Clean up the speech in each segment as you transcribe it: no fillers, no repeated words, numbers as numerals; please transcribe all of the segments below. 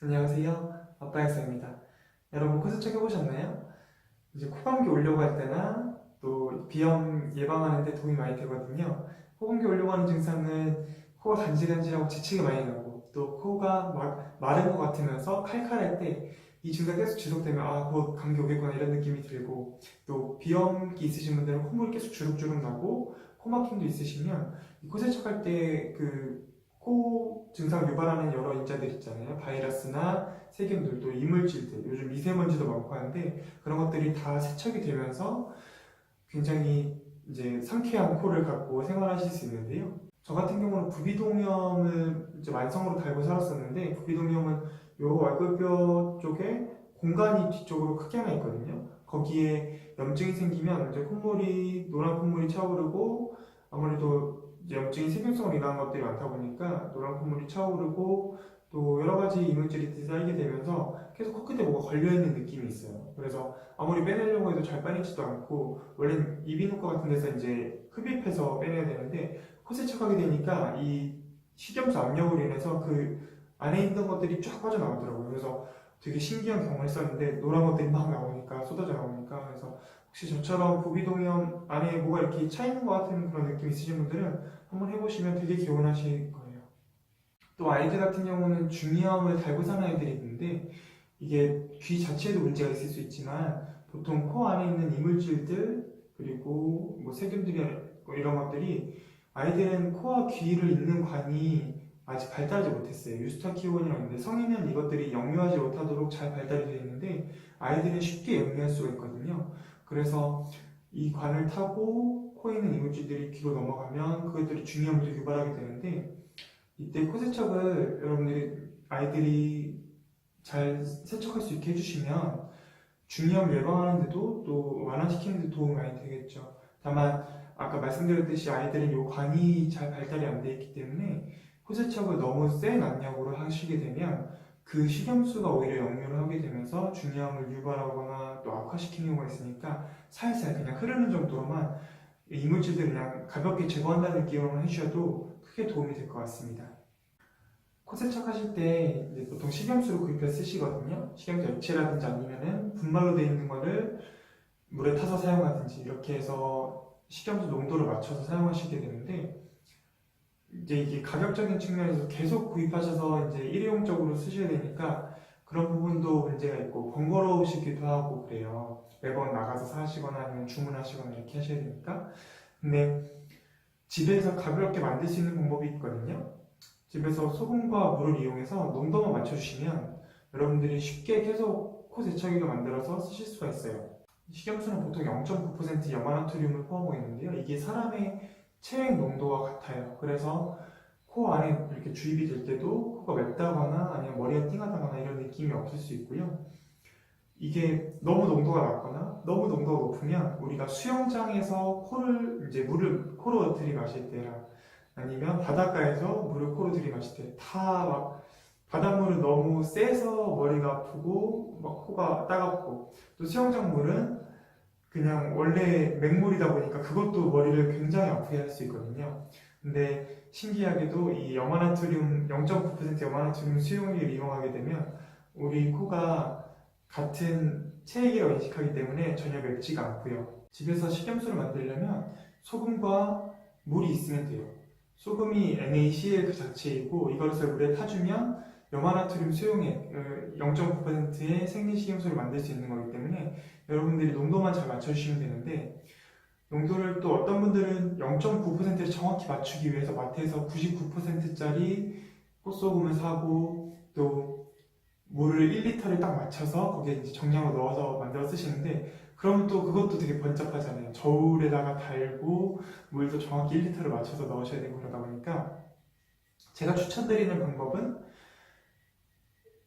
안녕하세요. 아빠약사입니다. 여러분 코 세척 해보셨나요? 이제 코감기 오려고 할 때나 또 비염 예방하는 데 도움이 많이 되거든요. 코감기 오려고 하는 증상은 코가 간질간질하고 재채기 많이 나고 또 코가 마른 것 같으면서 칼칼할 때 이 증상 계속 지속되면 곧 감기 오겠구나 이런 느낌이 들고 또 비염기 있으신 분들은 콧물이 계속 주룩주룩 나고 코막힘도 있으시면 이 코 세척할 때그 코 증상 유발하는 여러 인자들 있잖아요. 바이러스나 세균들, 또 이물질들, 요즘 미세먼지도 많고 하는데 그런 것들이 다 세척이 되면서 굉장히 이제 상쾌한 코를 갖고 생활하실 수 있는데요. 저 같은 경우는 부비동염을 이제 만성으로 달고 살았었는데 부비동염은 요 왈골뼈 쪽에 공간이 뒤쪽으로 크게 하나 있거든요. 거기에 염증이 생기면 이제 콧물이 노란 콧물이 차오르고 아무래도 이제 염증이 세균성으로 인한 것들이 많다 보니까 노란 콧물이 차오르고 또 여러 가지 이물질이 쌓이게 되면서 계속 코끝에 뭐가 걸려있는 느낌이 있어요. 그래서 아무리 빼내려고 해도 잘 빼내지도 않고 원래는 이비인후과 같은 데서 이제 흡입해서 빼내야 되는데 코 세척하게 되니까 이 식염수 압력으로 인해서 그 안에 있는 것들이 쫙 빠져나오더라고요. 그래서 되게 신기한 경험을 했었는데 노란 것들이 막 나오니까 쏟아져 나오니까 그래서 혹시 저처럼 부비동염 안에 뭐가 이렇게 차 있는 것 같은 그런 느낌 있으신 분들은 한번 해보시면 되게 개운하실 거예요. 또 아이들 같은 경우는 중이염을 달고 사는 아이들이 있는데 이게 귀 자체에도 문제가 있을 수 있지만 보통 코 안에 있는 이물질들 그리고 뭐 세균들이 이런 것들이 아이들은 코와 귀를 잇는 관이 아직 발달하지 못했어요. 유스타키온이라고 있는데 성인은 이것들이 역류하지 못하도록 잘 발달이 되어 있는데 아이들은 쉽게 역류할 수가 있거든요. 그래서 이 관을 타고 코에 있는 이물질들이 귀로 넘어가면 그것들이 중이염도 유발하게 되는데 이때 코 세척을 여러분들이 아이들이 잘 세척할 수 있게 해주시면 중이염 예방하는데도 또 완화시키는 데 도움이 많이 되겠죠. 다만 아까 말씀드렸듯이 아이들은 요 관이 잘 발달이 안 돼 있기 때문에 코 세척을 너무 센 압력으로 하시게 되면 그 식염수가 오히려 역류를 하게 되면서 중이염을 유발하거나 또 악화시키는 경우가 있으니까 살살 그냥 흐르는 정도로만 이물질들을 그냥 가볍게 제거한다는 느낌으로 해주셔도 크게 도움이 될 것 같습니다. 코 세척하실 때 이제 보통 식염수를 구입해 쓰시거든요. 식염수 액체라든지 아니면은 분말로 되어 있는 거를 물에 타서 사용하든지 이렇게 해서 식염수 농도를 맞춰서 사용하시게 되는데 이제 이게 가격적인 측면에서 계속 구입하셔서 이제 일회용적으로 쓰셔야 되니까 그런 부분도 문제가 있고 번거로우시기도 하고 그래요. 매번 나가서 사시거나 아니면 주문하시거나 이렇게 하셔야 되니까. 근데 집에서 가볍게 만들 수 있는 방법이 있거든요. 집에서 소금과 물을 이용해서 농도만 맞춰주시면 여러분들이 쉽게 계속 코 세척기를 만들어서 쓰실 수가 있어요. 식염수는 보통 0.9% 염화나트륨을 포함하고 있는데요. 이게 사람의 체액 농도와 같아요. 그래서 코 안에 이렇게 주입이 될 때도 코가 맵다거나 아니면 머리가 띵하다거나 이런 느낌이 없을 수 있고요. 이게 너무 농도가 낮거나 너무 농도가 높으면 우리가 수영장에서 코를 이제 물을 코로 들이마실 때랑 아니면 바닷가에서 물을 코로 들이마실 때 다 막 바닷물은 너무 세서 머리가 아프고 막 코가 따갑고 또 수영장 물은 그냥 원래 맹물이다 보니까 그것도 머리를 굉장히 아프게 할 수 있거든요. 근데 신기하게도 이 염화나트륨 0.9% 염화나트륨 수용액을 이용하게 되면 우리 코가 같은 체액이라고 인식하기 때문에 전혀 맵지가 않고요. 집에서 식염수를 만들려면 소금과 물이 있으면 돼요. 소금이 NaCl 그 자체이고 이것을 물에 타주면 염화나트륨 수용액 0.9%의 생리식염수를 만들 수 있는 거기 때문에 여러분들이 농도만 잘 맞춰주시면 되는데 농도를 또 어떤 분들은 0.9%를 정확히 맞추기 위해서 마트에서 99%짜리 꽃소금을 사고 또 물을 1리터를 딱 맞춰서 거기에 이제 정량을 넣어서 만들어 쓰시는데 그러면 또 그것도 되게 번잡하잖아요. 저울에다가 달고 물도 정확히 1리터를 맞춰서 넣으셔야 되고 그러다 보니까 제가 추천드리는 방법은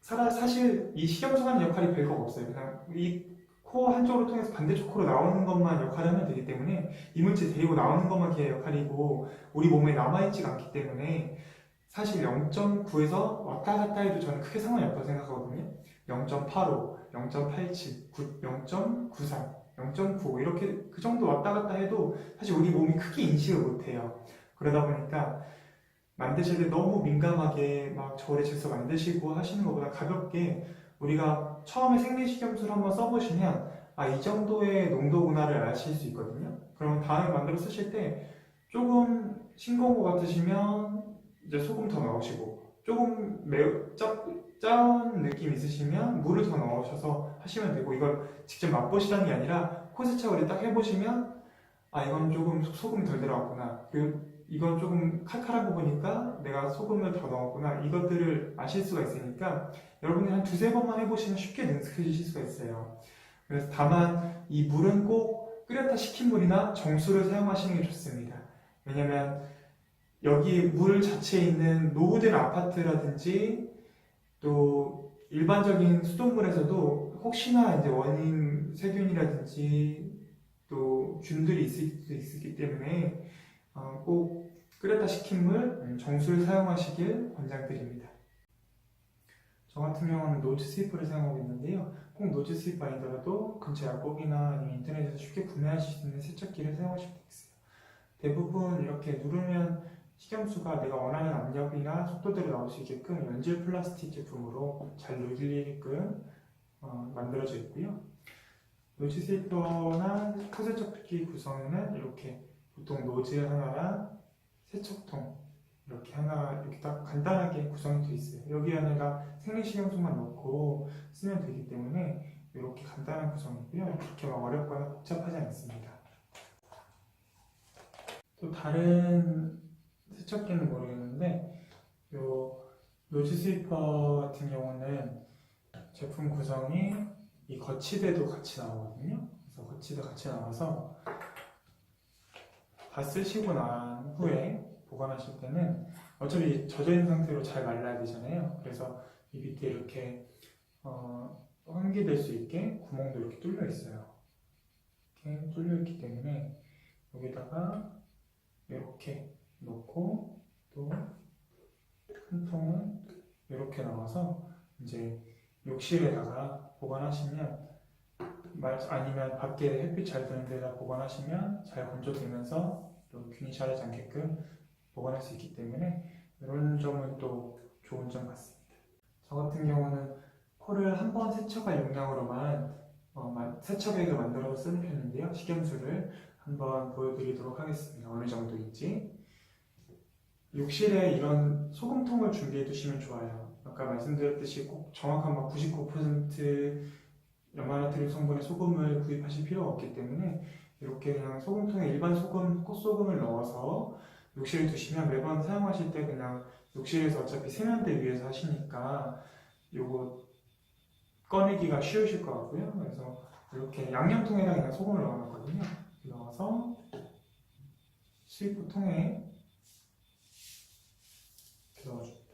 사실 이 식염수 하는 역할이 별거 없어요. 그냥 이 코 한쪽으로 통해서 반대쪽 코로 나오는 것만 역할을 하면 되기 때문에 이물질 데리고 나오는 것만 걔의 역할이고 우리 몸에 남아있지가 않기 때문에 사실 0.9에서 왔다 갔다 해도 저는 크게 상관이 없다고 생각하거든요. 0.85, 0.87, 0.93, 0.95 이렇게 그 정도 왔다 갔다 해도 사실 우리 몸이 크게 인식을 못해요. 그러다 보니까 만드실 때 너무 민감하게 막 저울에 재서 만드시고 하시는 것보다 가볍게 우리가 처음에 생리식염수를 한번 써보시면 이 정도의 농도구나를 아실 수 있거든요. 그럼 다음에 만들어 쓰실 때 조금 싱거운 것 같으시면 이제 소금 더 넣으시고 조금 짜운 느낌 있으시면 물을 더 넣으셔서 하시면 되고, 이걸 직접 맛보시라는 게 아니라 코세척을 딱 해보시면 이건 조금 소금이 덜 들어갔구나, 그리고 이건 조금 칼칼한 거 보니까 내가 소금을 더 넣었구나, 이것들을 아실 수가 있으니까 여러분이 한 두세 번만 해보시면 쉽게 능숙해지실 수가 있어요. 그래서 다만 이 물은 꼭 끓였다 식힌 물이나 정수를 사용하시는 게 좋습니다. 왜냐면 여기 물 자체에 있는 노후된 아파트라든지 또 일반적인 수돗물에서도 혹시나 이제 원인 세균이라든지 또 균들이 있을 수도 있기 때문에 꼭 끓였다 식힌 물, 정수를 사용하시길 권장드립니다. 저 같은 경우는 노즈 스위퍼를 사용하고 있는데요. 꼭 노즈 스위퍼 아니더라도 근처 약국이나 아니면 인터넷에서 쉽게 구매하실 수 있는 세척기를 사용하시면 되겠어요. 대부분 이렇게 누르면 식염수가 내가 원하는 압력이나 속도대로 나올 수 있게끔 연질 플라스틱 제품으로 잘 눌리게끔 만들어져 있고요. 노즈 스위퍼나 코세척기 구성에는 이렇게 보통 노즈 하나랑 세척통 이렇게 하나 이렇게 딱 간단하게 구성이 되어 있어요. 여기 안에가 생리식염수만 넣고 쓰면 되기 때문에 이렇게 간단한 구성이고요. 그렇게 막 어렵거나 복잡하지 않습니다. 또 다른 세척기는 모르겠는데 요 노즈 스위퍼 같은 경우는 제품 구성이 이 거치대도 같이 나오거든요. 그래서 거치대 같이 나와서 다 쓰시고 난 후에 보관하실 때는 어차피 젖어있는 상태로 잘 말라야 되잖아요. 그래서 이 밑에 이렇게 환기될 수 있게 구멍도 이렇게 뚫려 있어요. 이렇게 뚫려 있기 때문에 여기다가 이렇게 넣고 또 한 통은 이렇게 나와서 이제 욕실에다가 보관하시면, 아니면 밖에 햇빛 잘 드는 데다 보관하시면 잘 건조되면서 또 균이 자라지 않게끔 보관할 수 있기 때문에 이런 점은 또 좋은 점 같습니다. 저 같은 경우는 코를 한 번 세척할 용량으로만 세척액을 만들어서 쓰는 편인데요. 식염수를 한번 보여드리도록 하겠습니다. 어느 정도인지. 욕실에 이런 소금통을 준비해 두시면 좋아요. 아까 말씀드렸듯이 꼭 정확한 99% 염화나트륨 성분의 소금을 구입하실 필요가 없기 때문에 이렇게 그냥 소금통에 일반 소금, 콧소금을 넣어서 욕실에 두시면 매번 사용하실 때 그냥 욕실에서 어차피 세면대 위에서 하시니까 요거 꺼내기가 쉬우실 것 같고요. 그래서 이렇게 양념통에다 그냥 소금을 넣어놨거든요. 넣어서 스위퍼 통에 넣어줍니다.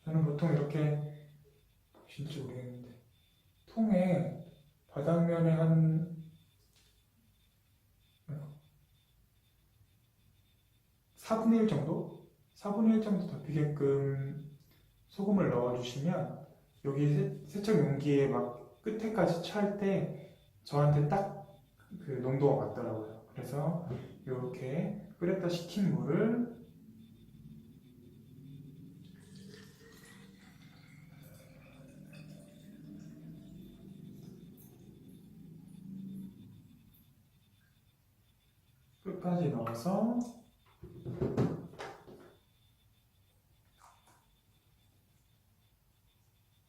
저는 보통 이렇게 진짜 모르겠는데 통에 바닥면에 한 4분의 1 정도? 4분의 1 정도 덮이게끔 소금을 넣어주시면 여기 세척 용기에 막 끝에까지 찰 때 저한테 딱 그 농도가 맞더라고요. 그래서 이렇게 끓였다 식힌 물을 끝까지 넣어서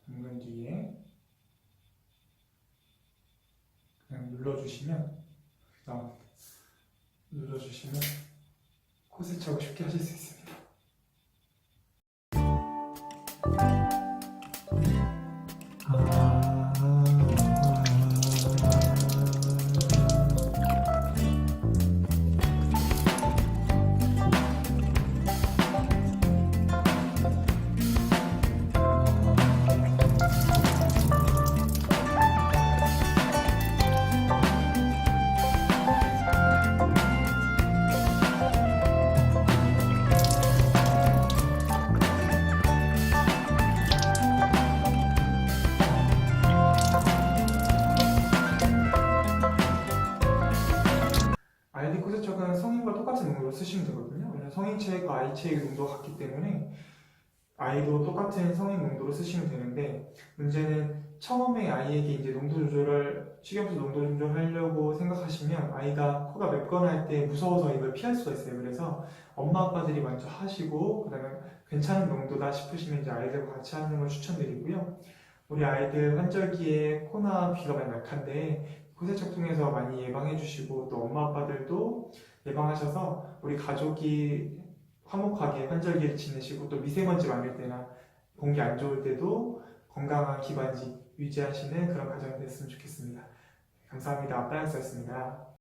담근 뒤에 그냥 눌러주시면 코 세척을 쉽게 하실 수 있습니다. 되거든요. 왜냐면 성인체과 아이체의 농도가 같기 때문에 아이도 똑같은 성인 농도로 쓰시면 되는데, 문제는 처음에 아이에게 이제 식염수 농도 조절하려고 생각하시면 아이가 코가 맵거나 할 때 무서워서 이걸 피할 수가 있어요. 그래서 엄마 아빠들이 먼저 하시고 그다음에 괜찮은 농도다 싶으시면 이제 아이들과 같이 하는 걸 추천드리고요. 우리 아이들 환절기에 코나 귀가 많이 약한데 코세척 통해서 많이 예방해 주시고, 또 엄마 아빠들도 예방하셔서 우리 가족이 화목하게 환절기를 지내시고, 또 미세먼지 많을 때나 공기 안 좋을 때도 건강한 기관지 유지하시는 그런 가정이 됐으면 좋겠습니다. 감사합니다. 아빠였습니다.